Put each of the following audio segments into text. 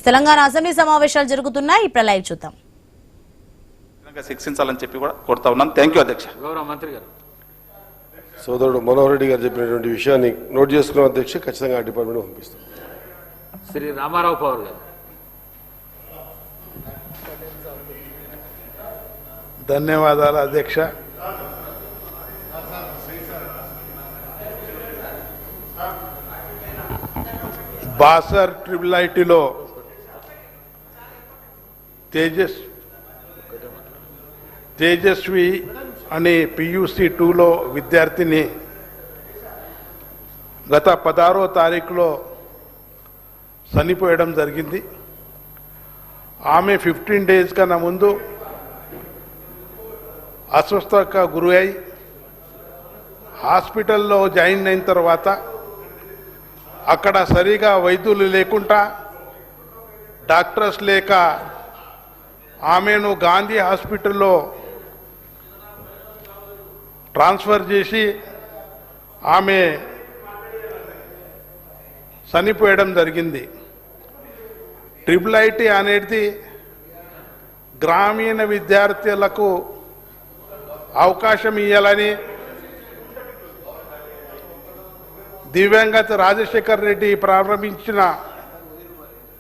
Telangana assembly సమావేశాలు జరుగుతున్నాయి. ఇప్పుడు లైవ్ చూద్దాం. శిక్షించాలని చెప్పి కూడా కోరుతా ఉన్నాను. థ్యాంక్ యూ అధ్యక్ష. గౌరవ మంత్రి గారు. సోదరుడు మనోహర్ రెడ్డి గారు చెప్పినటువంటి విషయాన్ని నోట్ చేసుకున్న అధ్యక్ష ఖచ్చితంగా ఆ డిపార్ట్మెంట్ పంపిస్తాం. శ్రీ రామారావు పవర్ గారు. ధన్యవాదాలు అధ్యక్ష. బాసర్ ట్రిపుల్ ఐటీలో తేజస్వి అనే PUC 2లో విద్యార్థిని గత 16వ తారీఖులో చనిపోయడం జరిగింది. ఆమె 15 డేస్ కన్నా ముందు అస్వస్థతకు గురి అయి హాస్పిటల్లో జాయిన్ అయిన తర్వాత అక్కడ సరిగా వైద్యులు లేకుండా డాక్టర్స్ లేక ఆమెను గాంధీ హాస్పిటల్లో ట్రాన్స్ఫర్ చేసి ఆమె చనిపోయడం జరిగింది. ట్రిపుల్ ఐటీ అనేది గ్రామీణ విద్యార్థులకు అవకాశం ఇవ్వాలని దివంగత రాజశేఖర్ రెడ్డి ప్రారంభించిన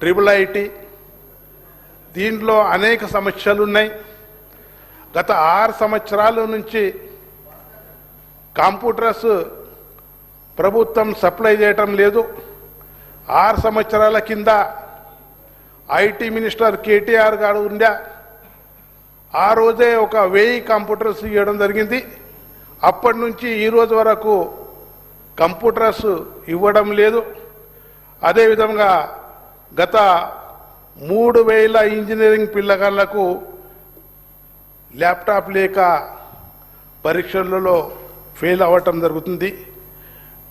ట్రిపుల్ ఐటీ దీంట్లో అనేక సమస్యలు ఉన్నాయి. గత 6 సంవత్సరాల నుంచి కంప్యూటర్స్ ప్రభుత్వం సప్లై చేయటం లేదు. 6 సంవత్సరాల కింద ఐటీ మినిస్టర్ కేటీఆర్ గారు ఉందా, ఆ రోజే ఒక 1000 కంప్యూటర్స్ ఇవ్వడం జరిగింది. అప్పటి నుంచి ఈ రోజు వరకు కంప్యూటర్స్ ఇవ్వడం లేదు. అదేవిధంగా గత 3000 ఇంజనీరింగ్ పిల్లగాళ్లకు ల్యాప్టాప్ లేక పరీక్షలలో ఫెయిల్ అవ్వటం జరుగుతుంది.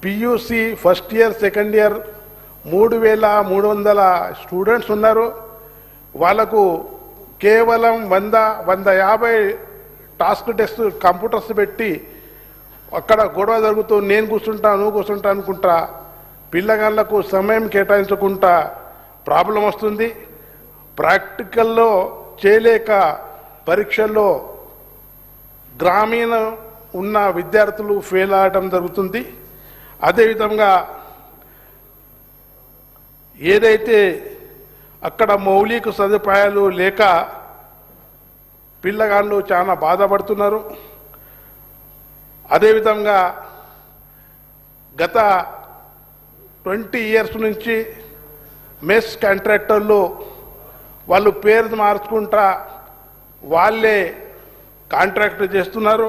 PUC first year second year 3300 students ఉన్నారు. వాళ్ళకు కేవలం 100-150 టాస్క్ టెస్ట్ కంప్యూటర్స్ పెట్టి అక్కడ గొడవ జరుగుతూ నేను కూర్చుంటా నువ్వు కూర్చుంటా అనుకుంటా పిల్లగాళ్లకు సమయం కేటాయించకుండా ప్రాబ్లం వస్తుంది. ప్రాక్టికల్లో చేయలేక పరీక్షల్లో గ్రామీణ ఉన్న విద్యార్థులు ఫెయిల్ అవడం జరుగుతుంది. అదేవిధంగా ఏదైతే అక్కడ మౌలిక సదుపాయాలు లేక పిల్లగాళ్ళు చాలా బాధపడుతున్నారు. అదేవిధంగా గత 20 ఇయర్స్ నుంచి మెస్ కాంట్రాక్టర్లు వాళ్ళు పేరు మార్చుకుంటా వాళ్ళే కాంట్రాక్ట్ చేస్తున్నారు.